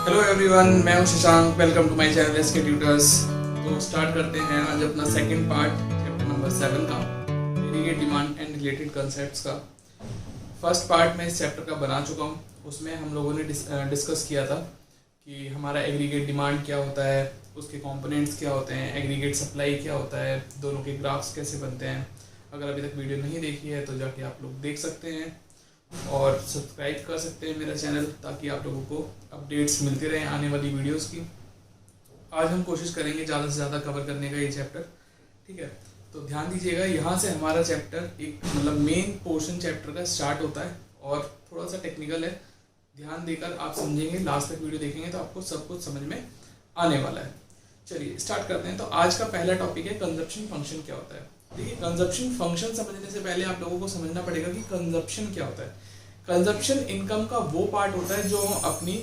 Hello everyone, मैं हूं Shashank. Welcome to my channel SK tutors. तो स्टार्ट करते हैं आज अपना सेकंड पार्ट चैप्टर नंबर 7 का, aggregate demand and related concepts का। फर्स्ट पार्ट में इस चैप्टर का बना चुका हूं। उसमें हम लोगों ने डिस्कस किया था कि हमारा एग्रीगेट डिमांड क्या होता है, उसके कंपोनेंट्स क्या होते हैं, एग्रीगेट सप्लाई क्या होता है, दोनों के ग्राफ्स कैसे बनते हैं। अगर अभी तक वीडियो नहीं देखी है तो जाके आप लोग देख सकते हैं और सब्सक्राइब कर सकते हैं मेरा चैनल, ताकि आप लोगों को अपडेट्स मिलते रहें आने वाली वीडियोस की। आज हम कोशिश करेंगे ज़्यादा से ज़्यादा कवर करने का ये चैप्टर, ठीक है। तो ध्यान दीजिएगा, यहाँ से हमारा चैप्टर एक मेन पोर्शन चैप्टर का स्टार्ट होता है और थोड़ा सा टेक्निकल है। ध्यान देकर आप समझेंगे, लास्ट तक वीडियो देखेंगे तो आपको सब कुछ समझ में आने वाला है। चलिए स्टार्ट करते हैं। तो आज का पहला टॉपिक है कंजप्शन फंक्शन क्या होता है। देखिए, कंजप्शन फंक्शन समझने से पहले आप लोगों को समझना पड़ेगा कि कंजप्शन क्या होता है। कंजप्शन इनकम का वो पार्ट होता है जो अपनी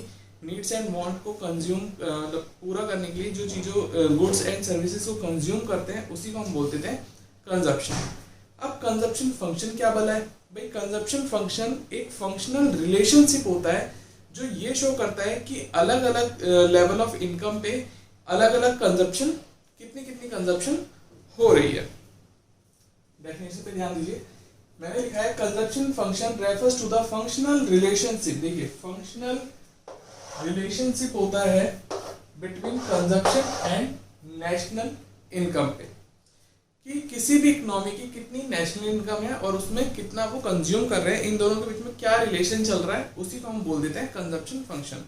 नीड्स एंड वांट को कंज्यूम पूरा करने के लिए जो चीज़ों गुड्स एंड सर्विसेज को कंज्यूम करते हैं, उसी को हम बोलते थे कंजप्शन। अब कंजप्शन फंक्शन क्या बोला है भाई? कंजप्शन फंक्शन एक फंक्शनल रिलेशनशिप होता है जो ये शो करता है कि अलग अलग लेवल ऑफ इनकम पे अलग अलग कंजप्शन कितनी कंजप्शन हो रही है। डेफिनेशन पे ध्यान दीजिए, मैंने लिखा है consumption function refers to the functional relationship. देखिए, फंक्शनल रिलेशनशिप होता है between consumption and national income पे, कि किसी भी इकोनॉमी की कितनी नेशनल इनकम है और उसमें कितना वो कंज्यूम कर रहे हैं, इन दोनों के बीच में क्या रिलेशन चल रहा है, उसी को हम बोल देते हैं consumption function.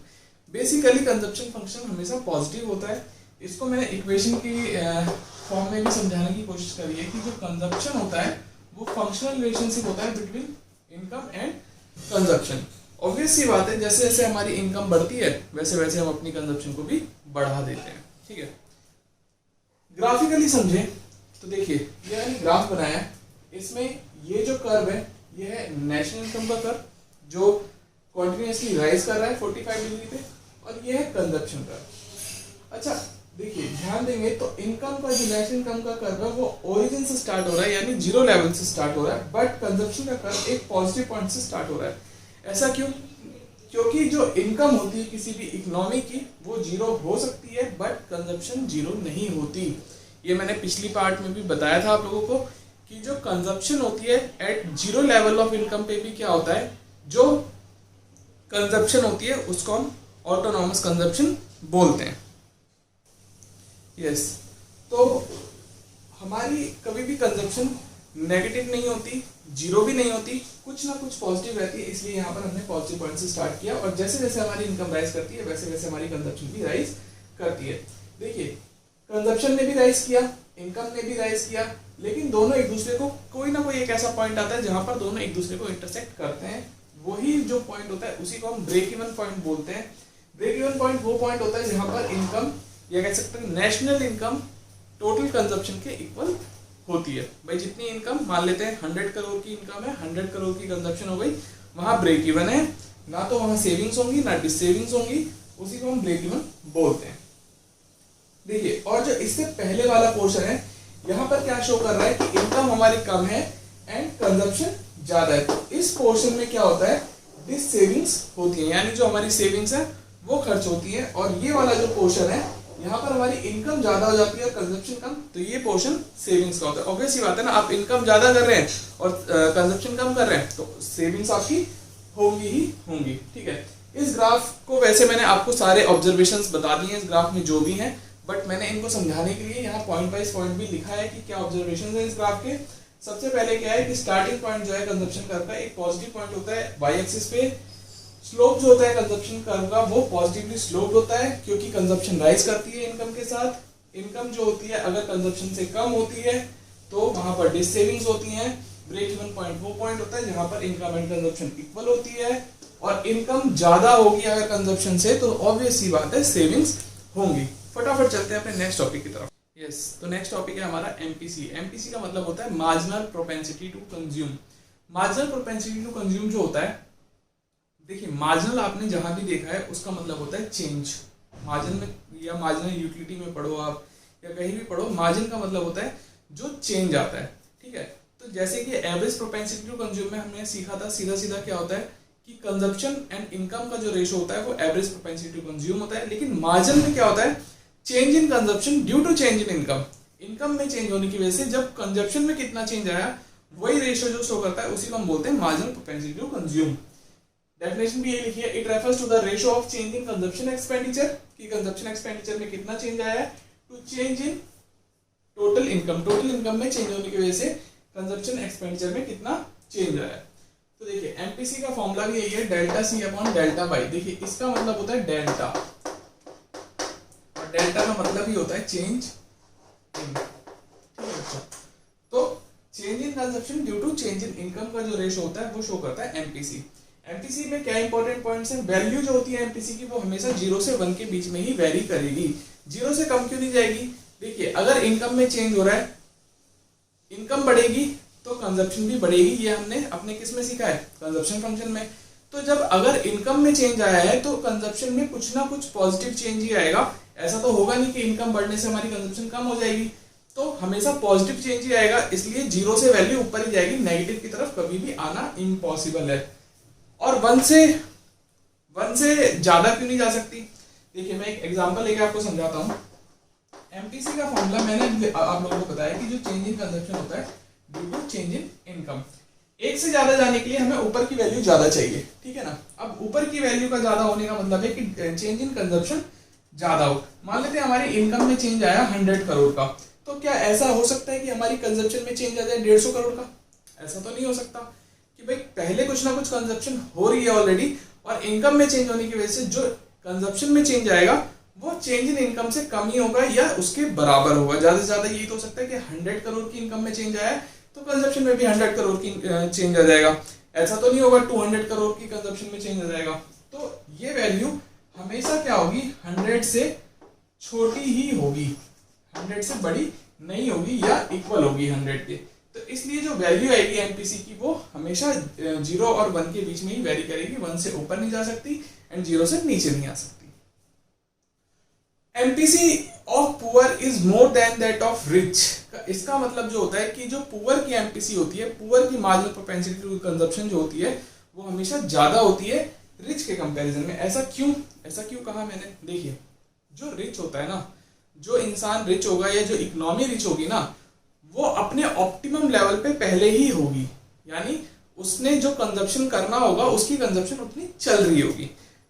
Basically consumption function हमेशा पॉजिटिव होता है। इसको मैंने इक्वेशन की फॉर्म में भी समझाने की कोशिश करी है कि जो कंजप्शन होता है वो फंक्शनल रिलेशनशिप होता है between income and consumption. Obvious सी बात है, जैसे जैसे हमारी इनकम बढ़ती है वैसे वैसे हम अपनी कंजप्शन को भी बढ़ा देते हैं, ठीक है। ग्राफिकली समझे तो देखिए, ये मैंने ग्राफ बनाया है। इसमें ये जो कर्व है ये है नेशनल इनकम का कर्व जो कॉन्टिन्यूसली राइज कर रहा है 45 डिग्री पे, और ये है कंजप्शन कर्व। अच्छा देखिए, ध्यान देंगे तो इनकम का जो नेशनल इनकम का कर्व है वो ओरिजिन से स्टार्ट हो रहा है, यानी जीरो लेवल से स्टार्ट हो रहा है, बट कंजप्शन का कर्व एक पॉजिटिव पॉइंट से स्टार्ट हो रहा है। ऐसा क्यों? क्योंकि जो इनकम होती है किसी भी इकोनॉमी की वो जीरो हो सकती है बट कंजप्शन जीरो नहीं होती। ये मैंने पिछली पार्ट में भी बताया था आप लोगों को कि जो कंजप्शन होती है at zero level of income पे भी क्या होता है, जो कंजप्शन होती है उसको हम ऑटोनॉमस कंजप्शन बोलते हैं। यस, तो हमारी कभी भी कंजप्शन नेगेटिव नहीं होती, जीरो भी नहीं होती, कुछ ना कुछ पॉजिटिव रहती है। इसलिए यहाँ पर हमने पॉजिटिव पॉइंट से स्टार्ट किया और जैसे जैसे हमारी इनकम राइज करती है वैसे वैसे हमारी कंजप्शन भी राइज करती है। देखिए, कंजप्शन ने भी राइज किया, इनकम ने भी राइज किया, लेकिन दोनों एक दूसरे को कोई ना कोई एक ऐसा पॉइंट आता है जहां पर दोनों एक दूसरे को इंटरसेक्ट करते हैं। वही जो पॉइंट होता है उसी को हम ब्रेक इवन पॉइंट बोलते हैं। ब्रेक इवन पॉइंट वो पॉइंट होता है जहां पर इनकम या कह सकते हैं नेशनल इनकम टोटल कंजप्शन के इक्वल होती है। भाई जितनी इनकम मान लेते हैं 100 करोड़ की इनकम है, 100 करोड़ की कंजप्शन हो गई, वहां ब्रेक इवन है, ना तो वहां सेविंग्स होंगी ना डिसेविंग्स होंगी, उसी को हम ब्रेक इवन बोलते हैं। देखिए, और जो इससे पहले वाला पोर्शन है यहाँ पर क्या शो कर रहा है कि इनकम हमारी कम है एंड कंजप्शन ज्यादा है। तो इस पोर्शन में क्या होता है, डिस सेविंग्स होती है, यानी जो हमारी सेविंग्स है वो खर्च होती है, और ये वाला जो पोर्शन है यहाँ पर हमारी इनकम ज्यादा हो जाती है और कंजप्शन कम, तो ये पोर्शन सेविंग्स का होता है। ऑब्वियस ही बात है ना, आप इनकम ज्यादा कर रहे हैं और कंजप्शन कम कर रहे हैं तो सेविंग्स आपकी होंगी ही होंगी, ठीक है। इस ग्राफ को वैसे मैंने आपको सारे ऑब्जर्वेशंस बता दिए हैं इस ग्राफ में जो भी हैं, बट मैंने इनको समझाने के लिए यहाँ पॉइंट वाइज पॉइंट भी लिखा है कि क्या ऑब्जर्वेशन है इस ग्राफ के। सबसे पहले क्या है कि स्टार्टिंग पॉइंट जो है कंजप्शन कर्व का एक पॉजिटिव पॉइंट होता है वाई एक्सिस पे। स्लोप जो होता है कंजप्शन कर्व का वो पॉजिटिवली स्लोप्ड होता है क्योंकि कंजप्शन राइज करती है इनकम के साथ। इनकम जो होती है अगर कंजप्शन से कम होती है तो वहां पर डिस सेविंग्स होती हैं। ब्रेक इवन पॉइंट वो पॉइंट होता है जहां पर इनकम एंड कंजप्शन इक्वल होती है, और इनकम ज्यादा होगी अगर कंजप्शन से तो ऑब्वियस सी बात है सेविंग्स होंगी। फटाफट चलते हैं अपने नेक्स्ट टॉपिक की तरफ। यस, तो नेक्स्ट टॉपिक है हमारा एमपीसी। एमपीसी का मतलब होता है marginal propensity to consume. Marginal propensity to consume जो होता है, देखिए मार्जिनल आपने जहां भी देखा है उसका मतलब होता है चेंज। मार्जिन में या मार्जिनल यूटिलिटी में पढ़ो आप या कहीं भी पढ़ो, मार्जिन का मतलब होता है जो चेंज आता है, ठीक है। तो जैसे कि एवरेज प्रोपेंसिटी टू कंज्यूम में हमने सीखा था, सीधा सीधा क्या होता है कि कंजप्शन एंड इनकम का जो रेशो होता है वो एवरेज प्रोपेंसिटी टू कंज्यूम होता है, लेकिन मार्जिन में क्या होता है, change in consumption due to change in income. Income में चेंज होने की वजह से जब कंजप्शन में कितना चेंज आया वही रेशियो जो शो करता है उसी को हम बोलते हैं marginal propensity to consume. Definition भी ये लिखी है, it refers to the ratio of change in consumption expenditure, कि कंजप्शन एक्सपेंडिचर में कितना चेंज आया है, to change in total income, total income में चेंज होने की वजह से कंजप्शन एक्सपेंडिचर में कितना चेंज आया है। तो देखिए एमपीसी का फॉर्मूला भी यही है, delta C upon delta Y. देखिए इसका मतलब होता है डेल्टा, और डेल्टा का मतलब ही होता है चेंज इन। तो change in consumption due to change in income का जो रेशो होता है वो शो करता है एमपीसी। एमपीसी में क्या इंपॉर्टेंट पॉइंट्स हैं, वैल्यू जो होती है एमपीसी की वो हमेशा 0 से 1 के बीच में ही वेरी करेगी, 0 से कम क्यों नहीं जाएगी। देखिए अगर इनकम में चेंज हो रहा है, इनकम बढ़ेगी तो कंजप्शन भी बढ़ेगी, ये हमने अपने किस में सीखा है, कंजप्शन फंक्शन में। तो जब अगर इनकम में चेंज आया है तो कंजप्शन में कुछ ना कुछ पॉजिटिव चेंज ही आएगा। ऐसा तो होगा नहीं कि इनकम बढ़ने से हमारी कंजप्शन कम हो जाएगी, तो हमेशा पॉजिटिव चेंज ही आएगा, इसलिए 0 से वैल्यू ऊपर ही जाएगी, नेगेटिव की तरफ कभी भी आना इम्पॉसिबल है। और 1 से ज्यादा क्यों नहीं जा सकती। देखिए मैं एक एग्जांपल लेके आपको समझाता हूँ। एमपीसी का फॉर्मूला मैंने आप लोगों को बताया कि जो चेंज इन कंजप्शन होता है due to change in income, 1 से ज्यादा जाने के लिए हमें ऊपर की वैल्यू ज्यादा चाहिए, ठीक है ना। अब ऊपर की वैल्यू का ज्यादा होने का मतलब है कि चेंज इन कंजप्शन ज्यादा हो। मान लेते हैं हमारी इनकम में चेंज आया 100 करोड़ का, तो क्या ऐसा हो सकता है कि हमारी कंजप्शन में चेंज आ जाए 150 करोड़ का। ऐसा तो नहीं हो सकता कि भाई पहले कुछ ना कुछ कंजप्शन हो रही है ऑलरेडी, और इनकम में चेंज होने की वजह से जो कंजप्शन में चेंज आएगा वो चेंज इन इनकम से कम ही होगा या उसके बराबर होगा। ज्यादा से ज्यादा यही तो हो सकता है कि 100 करोड़ की इनकम में चेंज आया है तो कंजप्शन में भी 100 करोड़ की चेंज आ जाएगा। ऐसा तो नहीं होगा 200 करोड़ की कंजप्शन में चेंज आ जाएगा। तो ये वैल्यू हमेशा क्या होगी, 100 से छोटी ही होगी, 100 से बड़ी नहीं होगी या इक्वल होगी 100 के। तो इसलिए जो वैल्यू आएगी एमपीसी की वो हमेशा 0 और 1 के बीच में ही वेरी करेगी, 1 से ऊपर नहीं जा सकती एंड 0 से नीचे नहीं आ सकती। MPC of poor is more than that of rich, इसका मतलब जो होता है कि जो पुअर की एमपीसी होती है, पुअर की मार्जिनल प्रोपेंसिटी टू कंजप्शन जो होती है वो हमेशा ज्यादा होती है रिच के कंपैरिजन में। ऐसा क्यों कहा मैंने। देखिए जो रिच होता है ना, जो इंसान रिच होगा या जो इकोनॉमी रिच होगी ना, वो अपने ऑप्टिमम लेवल पे पहले ही होगी, यानी उसने जो कंजप्शन करना होगा उसकी कंजप्शन उतनी चल रही होगी।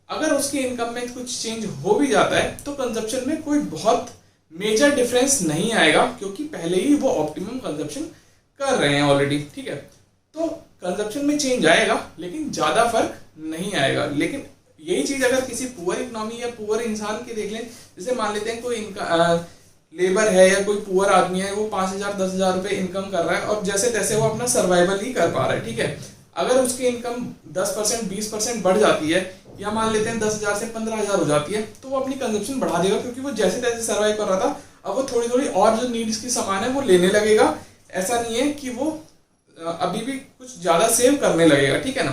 अगर उसकी इनकम में कुछ चेंज हो भी जाता है तो कंजप्शन में कोई बहुत मेजर डिफरेंस नहीं आएगा, क्योंकि पहले ही वो ऑप्टिमम कंजप्शन कर रहे हैं ऑलरेडी, ठीक है। तो कंजप्शन में चेंज आएगा लेकिन ज्यादा फर्क नहीं आएगा। लेकिन यही चीज अगर किसी पुअर इकोनॉमी या पुअर इंसान के देख लें, जैसे मान लेते हैं कोई लेबर है या कोई पुअर आदमी है, वो 5,000 10,000 रुपए इनकम कर रहा है और जैसे तैसे वो अपना सर्वाइवल ही कर पा रहा है, ठीक है। अगर उसकी इनकम 10% 20% बढ़ जाती है, या मान लेते हैं 10,000 से 15,000 हो जाती है, तो वो अपनी कंजप्शन बढ़ा देगा, क्योंकि वो जैसे तैसे सर्वाइव कर रहा था, अब वो थोड़ी थोड़ी और जो नीड्स की सामान है वो लेने लगेगा। ऐसा नहीं है कि वो अभी भी कुछ ज्यादा सेव करने लगेगा, ठीक है ना।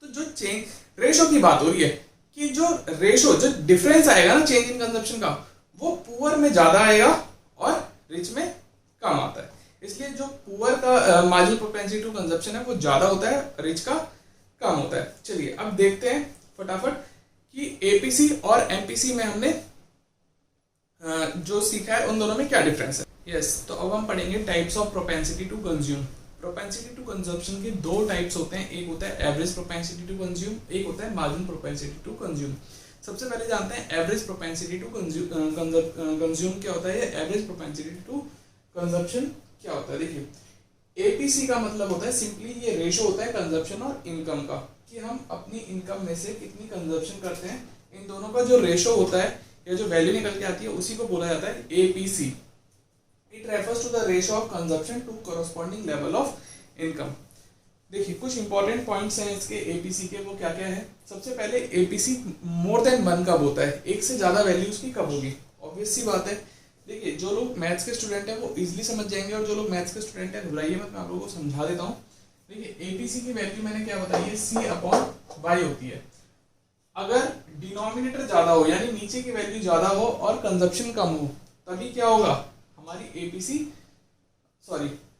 तो जो चेंज रेशो की बात हो रही है कि जो रेशो जो डिफरेंस आएगा ना चेंज इन कंजप्शन का, वो पुअर में ज्यादा आएगा और रिच में कम आता है। इसलिए जो पुअर का मार्जिनल प्रोपेंसिटी टू कंजप्शन है वो ज्यादा होता है, रिच का कम होता है। चलिए अब देखते हैं फटाफट कि एपीसी और एमपीसी में हमने जो सीखा है उन दोनों में क्या डिफरेंस है। यस, तो अब हम पढ़ेंगे types of propensity to consume. Propensity to consumption के दो टाइप्स होते हैं, एक होता है एवरेज प्रोपेंसिटी टू कंज्यूम, एक होता है मार्जिनल प्रोपेंसिटी टू कंज्यूम। सबसे पहले जानते हैं एवरेज प्रोपेंसिटी टू कंज्यूम क्या होता है, एवरेज प्रोपेंसिटी टू कंजप्शन क्या होता है। देखिए एपीसी का मतलब होता है सिंपली ये रेशो होता है कंजप्शन और इनकम का, कि हम अपनी इनकम में से कितनी कंजप्शन करते हैं, इन दोनों का जो रेशो होता है या जो वैल्यू निकल के आती है उसी को बोला जाता है APC. It refers to the ratio of consumption to corresponding level of income. देखिए कुछ इंपॉर्टेंट पॉइंट्स हैं इसके एपीसी के, वो क्या क्या है। सबसे पहले एपीसी मोर देन 1 कब होता है, एक से ज्यादा वैल्यू उसकी कब होगी। ऑब्वियस सी बात है, देखिए जो लोग मैथ्स के स्टूडेंट हैं वो इजीली समझ जाएंगे, और जो लोग मैथ्स के स्टूडेंट हैं घबराइए मत, मैं आप लोगों को समझा देता हूँ। देखिए एपीसी की वैल्यू मैंने क्या बताई है, C/Y होती है। अगर डिनोमिनेटर ज्यादा हो यानी नीचे की वैल्यू ज्यादा हो और कंजप्शन कम हो, तभी क्या होगा हमारी एपीसी,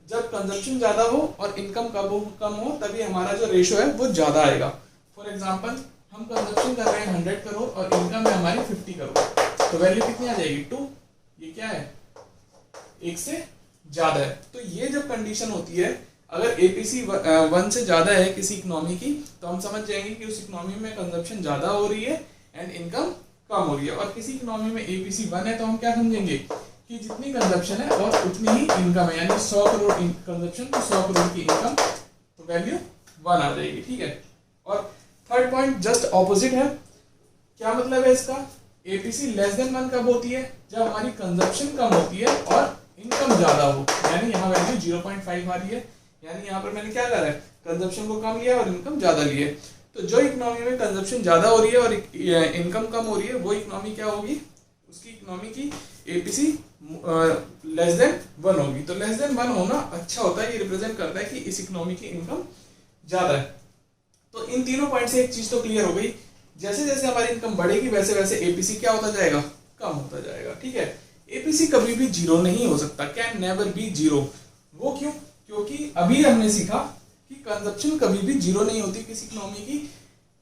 जब कंजप्शन ज्यादा हो और इनकम कम हो तभी हमारा जो रेशो है वो ज्यादा आएगा। फॉर एग्जाम्पल हम कंजप्शन कर रहे हैं 100 करोड़ और इनकम है हमारी 50 करोड़, तो वैल्यू कितनी आ जाएगी 2। ये क्या है, एक से ज्यादा है। तो ये जब कंडीशन होती है, अगर एपीसी 1 से ज्यादा है किसी इकोनॉमी की, तो हम समझ जाएंगे कि उस इकोनॉमी में कंजप्शन ज्यादा हो रही है एंड इनकम कम हो रही है। और किसी इकोनॉमी में एपीसी 1 है तो हम क्या समझेंगे कि जितनी कंजप्शन है और उतनी ही इनकम है, यानी 100 करोड़ कंजप्शन तो 100 करोड़ की इनकम, तो वैल्यू 1 आ जाएगी, ठीक है। और थर्ड पॉइंट जस्ट ऑपोजिट है। क्या मतलब है इसका, एपीसी लेस देन 1 कब होती है, जब हमारी कंजप्शन कम होती है और इनकम ज्यादा हो, यानी यहाँ वैल्यू 0.5 आ रही है, यानी यहाँ पर मैंने क्या करा है, कंजप्शन को कम लिया और इनकम ज्यादा ली है। तो जो इकोनॉमी में कंजप्शन ज्यादा हो रही है और इनकम कम हो रही है, वो इकोनॉमी क्या होगी, उसकी इकोनॉमी की एपीसी लेस देन 1 होगी। तो लेस देन 1 होना अच्छा होता है, ये रिप्रेजेंट करता है कि इस इकोनॉमी की इनकम ज्यादा है। तो इन तीनों पॉइंट से एक चीज तो क्लियर हो गई, जैसे जैसे हमारी इनकम बढ़ेगी वैसे वैसे एपीसी क्या होता जाएगा, कम होता जाएगा, ठीक है। एपीसी कभी भी जीरो नहीं हो सकता, कैन नेवर बी जीरो। वो क्यों, क्योंकि अभी हमने सीखा कि कंजप्शन कभी भी जीरो नहीं होती किसी इकोनॉमी की,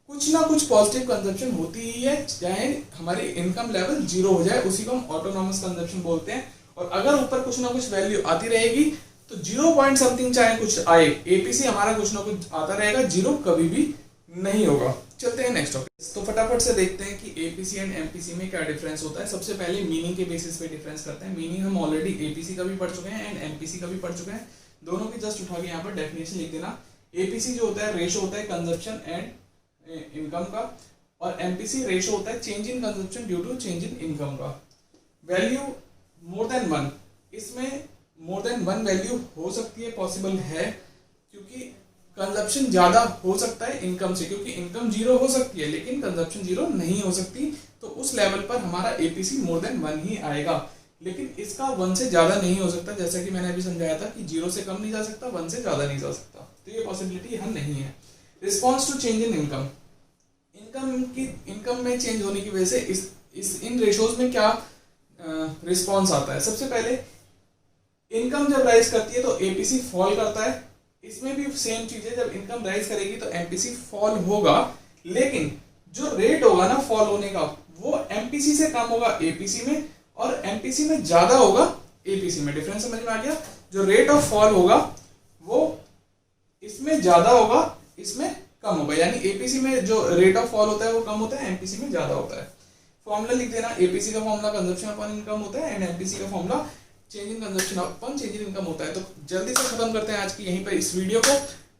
कुछ ना कुछ पॉजिटिव कंजप्शन होती ही है, चाहे हमारी इनकम लेवल जीरो हो जाए, उसी को हम ऑटोनॉमस कंजप्शन बोलते हैं। और अगर ऊपर कुछ ना कुछ वैल्यू आती रहेगी तो 0 पॉइंट समथिंग चाहे कुछ आए, एपीसी हमारा कुछ ना कुछ आता रहेगा, जीरो कभी भी नहीं होगा। चलते हैं नेक्स्ट टॉपिक। तो फटाफट से देखते हैं कि एपीसी एंड एमपीसी में क्या डिफरेंस होता है। सबसे पहले मीनिंग के बेसिस पे डिफरेंस करते हैं। मीनिंग हम ऑलरेडी एपीसी का भी पढ़ चुके हैं एंड एमपीसी का भी पढ़ चुके हैं, दोनों की जस्ट उठा के यहाँ पर डेफिनेशन लिख देना। एपीसी जो होता है रेशो होता है कंजप्शन एंड इनकम का, और एमपीसी रेशो होता है change in consumption due to change in income का। वैल्यू मोर देन 1, इसमें मोर देन 1 वैल्यू हो सकती है, पॉसिबल है, क्योंकि कंजप्शन ज्यादा हो सकता है इनकम से, क्योंकि इनकम जीरो हो सकती है लेकिन कंजप्शन जीरो नहीं हो सकती। तो उस लेवल पर हमारा एपीसी मोर देन 1 ही आएगा, लेकिन इसका 1 से ज्यादा नहीं हो सकता, जैसा कि मैंने अभी समझाया था कि 0 से कम नहीं जा सकता, 1 से ज्यादा नहीं जा सकता, तो ये पॉसिबिलिटी यहाँ नहीं है। Response to change in income, income में चेंज होने की वजह से इन रेशोज में क्या रिस्पॉन्स आता है। सबसे पहले इनकम जब राइज करती है तो एपीसी फॉल करता है, इसमें भी सेम चीज है, जब इनकम राइज करेगी तो एमपीसी फॉल होगा, लेकिन जो रेट होगा ना फॉल होने का वो एमपीसी से कम होगा एपीसी में, और एमपीसी में ज्यादा होगा एपीसी में। डिफरेंस समझ में आ गया, जो रेट ऑफ फॉल होगा वो इसमें ज्यादा होगा, इसमें कम होगा, यानी एपीसी में जो रेट ऑफ फॉल होता है वो कम होता है, एमपीसी में ज्यादा होता है। फॉर्मूला लिख देना, एपीसी का फॉर्मूला कंजप्शन अपॉन इनकम होता है एंड एमपीसी का formula change in consumption upon change in income होता है। तो जल्दी से खत्म करते हैं आज की यहीं पर इस वीडियो को,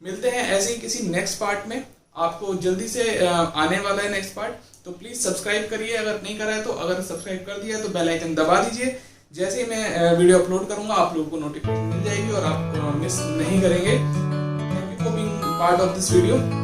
मिलते हैं ऐसे ही किसी नेक्स्ट पार्ट में, आपको जल्दी से आने वाला है नेक्स्ट पार्ट। तो प्लीज सब्सक्राइब करिए अगर नहीं करा है तो, अगर सब्सक्राइब कर दिया तो बेल आइकन दबा दीजिए, जैसे ही मैं वीडियो अपलोड करूंगा आप लोगों को नोटिफिकेशन मिल जाएगी और आप मिस नहीं करेंगे। Thank you for being part of this video.